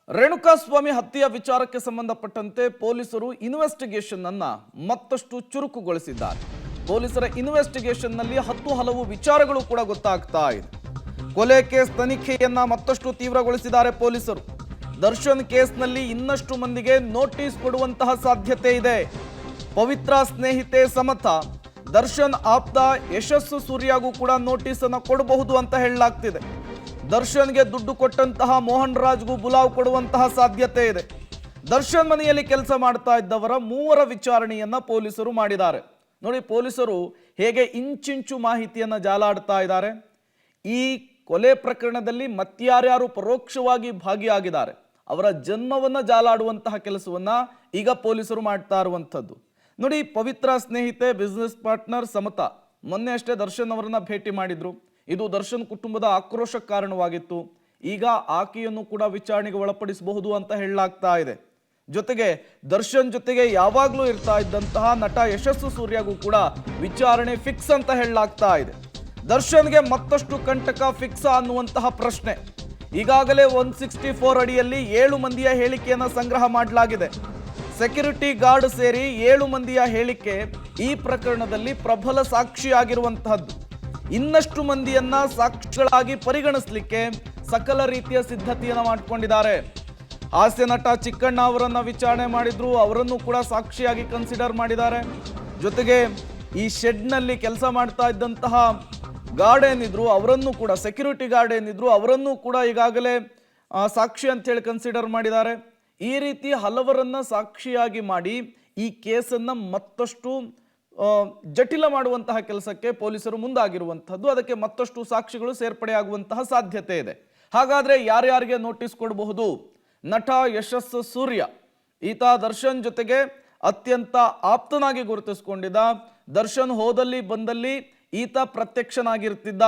ರೇಣುಕಾಸ್ವಾಮಿ ಹತ್ಯೆಯ ವಿಚಾರಕ್ಕೆ ಸಂಬಂಧಪಟ್ಟಂತೆ ಪೊಲೀಸರು ಇನ್ವೆಸ್ಟಿಗೇಷನ್ ಅನ್ನು ಮತ್ತಷ್ಟು ಚುರುಕುಗೊಳಿಸಿದ್ದಾರೆ. ಪೊಲೀಸರ ಇನ್ವೆಸ್ಟಿಗೇಷನ್ ನಲ್ಲಿ ಹಲವು ವಿಚಾರಗಳು ಕೂಡ ಗೊತ್ತಾಗ್ತಾ ಇದೆ. ಕೊಲೆ ಕೇಸ್ ತನಿಖೆಯನ್ನ ಮತ್ತಷ್ಟು ತೀವ್ರಗೊಳಿಸಿದ್ದಾರೆ ಪೊಲೀಸರು. ದರ್ಶನ್ ಕೇಸ್ನಲ್ಲಿ ಇನ್ನಷ್ಟು ಮಂದಿಗೆ ನೋಟಿಸ್ ಕೊಡುವಂತಹ ಸಾಧ್ಯತೆ ಇದೆ. ಪವಿತ್ರ ಸ್ನೇಹಿತೆ ಸಮತ, ದರ್ಶನ್ ಆಪ್ತ ಯಶಸ್ಸು ಸೂರ್ಯಗೂ ಕೂಡ ನೋಟಿಸ್ ಅನ್ನು ಕೊಡಬಹುದು ಅಂತ ಹೇಳಲಾಗ್ತಿದೆ. ದರ್ಶನ್ಗೆ ದುಡ್ಡು ಕೊಟ್ಟಂತಹ ಮೋಹನ್ ರಾಜ್ಗೂ ಬುಲಾವ್ ಕೊಡುವಂತಹ ಸಾಧ್ಯತೆ ಇದೆ. ದರ್ಶನ್ ಮನೆಯಲ್ಲಿ ಕೆಲಸ ಮಾಡ್ತಾ ಇದ್ದವರ 3 ವಿಚಾರಣೆಯನ್ನ ಪೊಲೀಸರು ಮಾಡಿದ್ದಾರೆ. ನೋಡಿ, ಪೊಲೀಸರು ಹೇಗೆ ಇಂಚಿಂಚು ಮಾಹಿತಿಯನ್ನ ಜಾಲಾಡ್ತಾ ಇದ್ದಾರೆ. ಈ ಕೊಲೆ ಪ್ರಕರಣದಲ್ಲಿ ಮತ್ಯಾರ್ಯಾರು ಪರೋಕ್ಷವಾಗಿ ಭಾಗಿಯಾಗಿದ್ದಾರೆ ಅವರ ಜನ್ಮವನ್ನ ಜಾಲಾಡುವಂತಹ ಕೆಲಸವನ್ನ ಈಗ ಪೊಲೀಸರು ಮಾಡ್ತಾ ಇರುವಂಥದ್ದು. ನೋಡಿ, ಪವಿತ್ರ ಸ್ನೇಹಿತೆ ಬಿಸ್ನೆಸ್ ಪಾರ್ಟ್ನರ್ ಸಮತಾ ಮೊನ್ನೆ ಅಷ್ಟೇ ದರ್ಶನ್ ಅವರನ್ನ ಭೇಟಿ ಮಾಡಿದ್ರು. ಇದು ದರ್ಶನ್ ಕುಟುಂಬದ ಆಕ್ರೋಶಕ್ಕೆ ಕಾರಣವಾಗಿತ್ತು. ಈಗ ಆಕೆಯನ್ನು ಕೂಡ ವಿಚಾರಣೆಗೆ ಒಳಪಡಿಸಬಹುದು ಅಂತ ಹೇಳಲಾಗ್ತಾ ಇದೆ. ಜೊತೆಗೆ ದರ್ಶನ್ ಜೊತೆಗೆ ಯಾವಾಗಲೂ ಇರ್ತಾ ಇದ್ದಂತಹ ನಟ ಯಶಸ್ಸು ಸೂರ್ಯಗೂ ಕೂಡ ವಿಚಾರಣೆ ಫಿಕ್ಸ್ ಅಂತ ಹೇಳಲಾಗ್ತಾ ಇದೆ. ದರ್ಶನ್ಗೆ ಮತ್ತಷ್ಟು ಕಂಟಕ ಫಿಕ್ಸ್ ಅನ್ನುವಂತಹ ಪ್ರಶ್ನೆ. ಈಗಾಗಲೇ 164 ಅಡಿಯಲ್ಲಿ 7 ಮಂದಿಯ ಹೇಳಿಕೆಯನ್ನು ಸಂಗ್ರಹ ಮಾಡಲಾಗಿದೆ. ಸೆಕ್ಯೂರಿಟಿ ಗಾರ್ಡ್ ಸೇರಿ 7 ಮಂದಿಯ ಹೇಳಿಕೆ ಈ ಪ್ರಕರಣದಲ್ಲಿ ಪ್ರಬಲ ಸಾಕ್ಷಿಯಾಗಿರುವಂತಹದ್ದು. ಇನ್ನಷ್ಟು ಮಂದಿಯನ್ನ ಸಾಕ್ಷಿಗಳಾಗಿ ಪರಿಗಣಿಸಲಿಕ್ಕೆ ಸಕಲ ರೀತಿಯ ಸಿದ್ಧತೆಯನ್ನು ಮಾಡಿಕೊಂಡಿದ್ದಾರೆ. ಹಾಸ್ಯ ನಟ ಚಿಕ್ಕಣ್ಣ ಅವರನ್ನ ವಿಚಾರಣೆ ಮಾಡಿದ್ರು, ಅವರನ್ನು ಕೂಡ ಸಾಕ್ಷಿಯಾಗಿ ಕನ್ಸಿಡರ್ ಮಾಡಿದ್ದಾರೆ. ಜೊತೆಗೆ ಈ ಶೆಡ್ನಲ್ಲಿ ಕೆಲಸ ಮಾಡ್ತಾ ಇದ್ದಂತಹ ಗಾರ್ಡ್ ಏನಿದ್ರು ಅವರನ್ನು ಕೂಡ, ಸೆಕ್ಯೂರಿಟಿ ಗಾರ್ಡ್ ಏನಿದ್ರು ಅವರನ್ನು ಕೂಡ ಈಗಾಗಲೇ ಸಾಕ್ಷಿ ಅಂತ ಹೇಳಿ ಕನ್ಸಿಡರ್ ಮಾಡಿದ್ದಾರೆ. ಈ ರೀತಿ ಹಲವರನ್ನ ಸಾಕ್ಷಿಯಾಗಿ ಮಾಡಿ ಈ ಕೇಸನ್ನ ಮತ್ತಷ್ಟು ಜಟಿಲ ಮಾಡುವಂತಹ ಕೆಲಸಕ್ಕೆ ಪೊಲೀಸರು ಮುಂದಾಗಿರುವಂತಹದ್ದು. ಅದಕ್ಕೆ ಮತ್ತಷ್ಟು ಸಾಕ್ಷಿಗಳು ಸೇರ್ಪಡೆಯಾಗುವಂತಹ ಸಾಧ್ಯತೆ ಇದೆ. ಹಾಗಾದ್ರೆ ಯಾರ್ಯಾರಿಗೆ ನೋಟಿಸ್ ಕೊಡಬಹುದು? ನಟ ಯಶಸ್ಸು ಸೂರ್ಯ, ಈತ ದರ್ಶನ್ ಜೊತೆಗೆ ಅತ್ಯಂತ ಆಪ್ತನಾಗಿ ಗುರುತಿಸಿಕೊಂಡಿದ್ದ. ದರ್ಶನ್ ಹೋದಲ್ಲಿ ಬಂದಲ್ಲಿ ಈತ ಪ್ರತ್ಯಕ್ಷನಾಗಿರ್ತಿದ್ದ.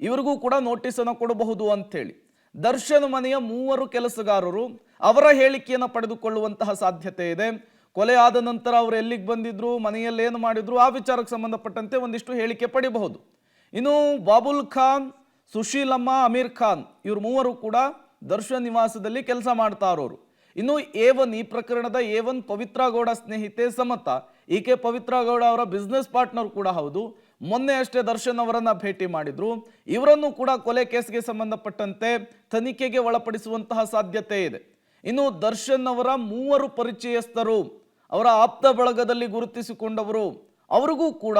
ಇವರಿಗೂ ಕೂಡ ನೋಟಿಸ್ ಅನ್ನು ಕೊಡಬಹುದು ಅಂತೇಳಿ ದರ್ಶನ್ ಮನೆಯ 3 ಕೆಲಸಗಾರರು ಅವರ ಹೇಳಿಕೆಯನ್ನು ಪಡೆದುಕೊಳ್ಳುವಂತಹ ಸಾಧ್ಯತೆ ಇದೆ. ಕೊಲೆ ಆದ ನಂತರ ಅವರು ಎಲ್ಲಿಗೆ ಬಂದಿದ್ರು, ಮನೆಯಲ್ಲಿ ಏನು ಮಾಡಿದ್ರು, ಆ ವಿಚಾರಕ್ಕೆ ಸಂಬಂಧಪಟ್ಟಂತೆ ಒಂದಿಷ್ಟು ಹೇಳಿಕೆ ಪಡಿಬಹುದು. ಇನ್ನು ಬಾಬುಲ್ ಖಾನ್, ಸುಶೀಲಮ್ಮ, ಅಮೀರ್ ಖಾನ್ ಇವರು 3 ಕೂಡ ದರ್ಶನ್ ನಿವಾಸದಲ್ಲಿ ಕೆಲಸ ಮಾಡ್ತಾ ಇರೋರು. ಇನ್ನು A1, ಈ ಪ್ರಕರಣದ A1 ಪವಿತ್ರ ಗೌಡ ಸ್ನೇಹಿತೆ ಸಮತ. ಈಕೆ ಪವಿತ್ರ ಗೌಡ ಅವರ ಬಿಸ್ನೆಸ್ ಪಾರ್ಟ್ನರ್ ಕೂಡ ಹೌದು. ಮೊನ್ನೆ ಅಷ್ಟೇ ದರ್ಶನ್ ಅವರನ್ನ ಭೇಟಿ ಮಾಡಿದ್ರು. ಇವರನ್ನು ಕೂಡ ಕೊಲೆ ಕೇಸ್ಗೆ ಸಂಬಂಧಪಟ್ಟಂತೆ ತನಿಖೆಗೆ ಒಳಪಡಿಸುವಂತಹ ಸಾಧ್ಯತೆ ಇದೆ. ಇನ್ನು ದರ್ಶನ್ ಅವರ 3 ಪರಿಚಯಸ್ಥರು, ಅವರ ಆಪ್ತ ಬಳಗದಲ್ಲಿ ಗುರುತಿಸಿಕೊಂಡವರು, ಅವರಿಗೂ ಕೂಡ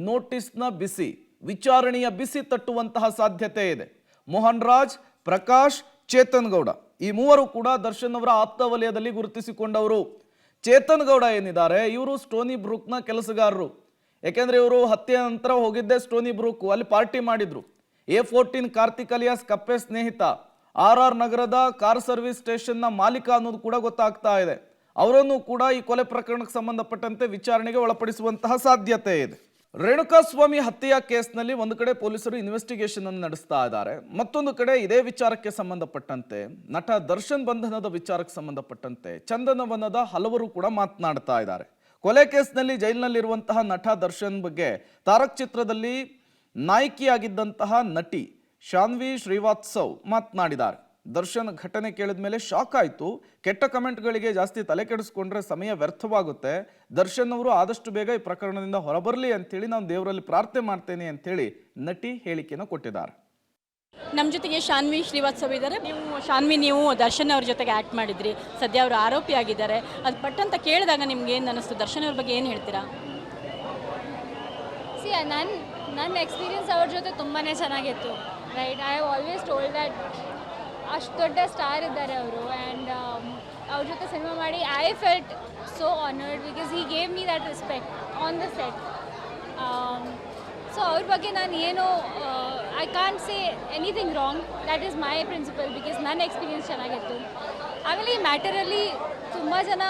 ನೋಟಿಸ್ನ ಬಿಸಿ, ವಿಚಾರಣೆಯ ಬಿಸಿ ತಟ್ಟುವಂತಹ ಸಾಧ್ಯತೆ ಇದೆ. ಮೋಹನ್ ರಾಜ್, ಪ್ರಕಾಶ್, ಚೇತನ್ ಗೌಡ ಈ 3 ಕೂಡ ದರ್ಶನ್ ಅವರ ಆಪ್ತ ವಲಯದಲ್ಲಿ ಗುರುತಿಸಿಕೊಂಡವರು. ಚೇತನ್ ಗೌಡ ಏನಿದ್ದಾರೆ ಇವರು ಸ್ಟೋನಿ ಬ್ರೂಕ್ನ ಕೆಲಸಗಾರರು. ಯಾಕೆಂದ್ರೆ ಇವರು ಹತ್ಯೆ ನಂತರ ಹೋಗಿದ್ದೆ ಸ್ಟೋನಿ ಬ್ರೂಕ್, ಅಲ್ಲಿ ಪಾರ್ಟಿ ಮಾಡಿದ್ರು. A14 ಕಾರ್ತಿಕ್ ಅಲಿಯಾಸ್ ಕಪ್ಪೆ ಸ್ನೇಹಿತ, RR ನಗರದ ಕಾರ್ ಸರ್ವಿಸ್ ಸ್ಟೇಷನ್ನ ಮಾಲೀಕ ಅನ್ನೋದು ಕೂಡ ಗೊತ್ತಾಗ್ತಾ ಇದೆ. ಅವರನ್ನು ಕೂಡ ಈ ಕೊಲೆ ಪ್ರಕರಣಕ್ಕೆ ಸಂಬಂಧಪಟ್ಟಂತೆ ವಿಚಾರಣೆಗೆ ಒಳಪಡಿಸುವಂತಹ ಸಾಧ್ಯತೆ ಇದೆ. ರೇಣುಕಾಸ್ವಾಮಿ ಹತ್ಯೆಯ ಕೇಸ್ನಲ್ಲಿ ಒಂದು ಕಡೆ ಪೊಲೀಸರು ಇನ್ವೆಸ್ಟಿಗೇಷನ್ ಅನ್ನು ನಡೆಸ್ತಾ ಇದ್ದಾರೆ. ಮತ್ತೊಂದು ಕಡೆ ಇದೇ ವಿಚಾರಕ್ಕೆ ಸಂಬಂಧಪಟ್ಟಂತೆ ನಟ ದರ್ಶನ್ ಬಂಧನದ ವಿಚಾರಕ್ಕೆ ಸಂಬಂಧಪಟ್ಟಂತೆ ಚಂದನವನದ ಹಲವರು ಕೂಡ ಮಾತನಾಡ್ತಾ ಇದ್ದಾರೆ. ಕೊಲೆ ಕೇಸ್ನಲ್ಲಿ ಜೈಲಿನಲ್ಲಿರುವಂತಹ ನಟ ದರ್ಶನ್ ಬಗ್ಗೆ ತಾರಕ್ ಚಿತ್ರದಲ್ಲಿ ನಾಯಕಿಯಾಗಿದ್ದಂತಹ ನಟಿ ಶಾನ್ವಿ ಶ್ರೀವಾತ್ಸವ್ ಮಾತನಾಡಿದ್ದಾರೆ. ದರ್ಶನ್ ಘಟನೆ ಕೇಳಿದ ಮೇಲೆ ಶಾಕ್ ಆಯಿತು. ಕೆಟ್ಟ ಕಮೆಂಟ್ಗಳಿಗೆ ಜಾಸ್ತಿ ತಲೆ ಕೆಡಿಸ್ಕೊಂಡ್ರೆ ಸಮಯ ವ್ಯರ್ಥವಾಗುತ್ತೆ. ದರ್ಶನ್ ಅವರು ಆದಷ್ಟು ಬೇಗ ಈ ಪ್ರಕರಣದಿಂದ ಹೊರಬರಲಿ ಅಂತೇಳಿ ನಾನು ದೇವರಲ್ಲಿ ಪ್ರಾರ್ಥನೆ ಮಾಡ್ತೇನೆ ಅಂತೇಳಿ ನಟಿ ಹೇಳಿಕೆಯನ್ನು ಕೊಟ್ಟಿದ್ದಾರೆ. ನಮ್ಮ ಜೊತೆಗೆ ಶಾನ್ವಿ ಶ್ರೀವಾತ್ಸವ್ ಇದ್ದಾರೆ. ನೀವು ದರ್ಶನ್ ಅವ್ರ ಜೊತೆಗೆ ಆ್ಯಕ್ಟ್ ಮಾಡಿದ್ರಿ, ಸದ್ಯ ಅವರು ಆರೋಪಿ ಆಗಿದ್ದಾರೆ. ಅದು ಬಟ್ ಅಂತ ಕೇಳಿದಾಗ ನಿಮ್ಗೆ ಏನು ಅನ್ನಿಸ್ತು? ದರ್ಶನ್ ಅವ್ರ ಬಗ್ಗೆ ಏನು ಹೇಳ್ತೀರಾ? ನನ್ನ ಎಕ್ಸ್ಪೀರಿಯನ್ಸ್ ಅವ್ರ ಜೊತೆ ತುಂಬಾ ಚೆನ್ನಾಗಿತ್ತು. Right, I have always told that ಅಷ್ಟು ದೊಡ್ಡ ಸ್ಟಾರ್ ಇದ್ದಾರೆ ಅವರು. ಆ್ಯಂಡ್ ಅವ್ರ ಜೊತೆ ಸಿನಿಮಾ ಮಾಡಿ I felt so honoured because he gave me that respect on the set. So ಅವ್ರ ಬಗ್ಗೆ ನಾನು ಏನು I can't say anything wrong. That is my principle because ನನ್ನ ಎಕ್ಸ್ಪೀರಿಯನ್ಸ್ ಚೆನ್ನಾಗಿತ್ತು. ಆಮೇಲೆ ಈ ಮ್ಯಾಟರಲ್ಲಿ ತುಂಬ ಜನ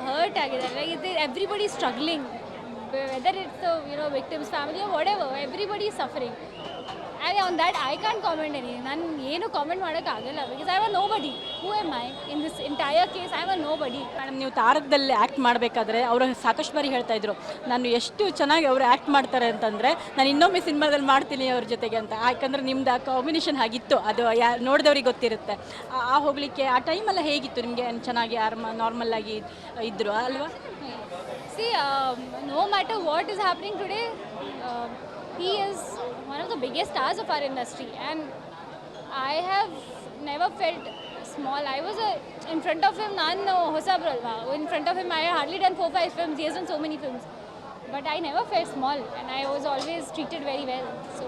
ಹರ್ಟ್ ಆಗಿದ್ದಾರೆ. Like everybody struggling, whether it's victims family or whatever, everybody is suffering. And on that I can comment any, ನಾನು ಏನು ಕಾಮೆಂಟ್ ಮಾಡೋಕ್ಕಾಗಲ್ಲ, ಬಿಕಾಸ್ ಐ ಆಮ್ ನೋ ಬಡಿ. ಹೂ am I in this entire case? I am nobody. Madam, ನೀವು ತಾರಕದಲ್ಲಿ act ಮಾಡಬೇಕಾದ್ರೆ ಅವರು ಸಾಕಷ್ಟು ಬಾರಿ ಹೇಳ್ತಾ ಇದ್ರು, ನಾನು ಎಷ್ಟು ಚೆನ್ನಾಗಿ ಅವರು ಆ್ಯಕ್ಟ್ ಮಾಡ್ತಾರೆ ಅಂತಂದರೆ ನಾನು ಇನ್ನೊಮ್ಮೆ ಸಿನಿಮಾದಲ್ಲಿ ಮಾಡ್ತೀನಿ ಅವ್ರ ಜೊತೆಗೆ ಅಂತ. ಯಾಕಂದರೆ ನಿಮ್ದು ಆ ಕಾಂಬಿನೇಷನ್ ಆಗಿತ್ತು, ಅದು ನೋಡಿದವ್ರಿಗೆ ಗೊತ್ತಿರುತ್ತೆ. ಹೋಗಲಿಕ್ಕೆ ಆ ಟೈಮೆಲ್ಲ ಹೇಗಿತ್ತು ನಿಮಗೆ? ಚೆನ್ನಾಗಿ ನಾರ್ಮಲ್ ಆಗಿ ಇದ್ದರು ಅಲ್ವಾ? See, no matter what is happening today, he is one of the biggest stars of our industry, and I have never felt small. I was in front of him, ನಾನು ಹೊಸಬ್ರು ಅಲ್ವಾ, in front of him I had hardly done 4-5 films. He has done so many films, but I never felt small, and I was always treated very well. So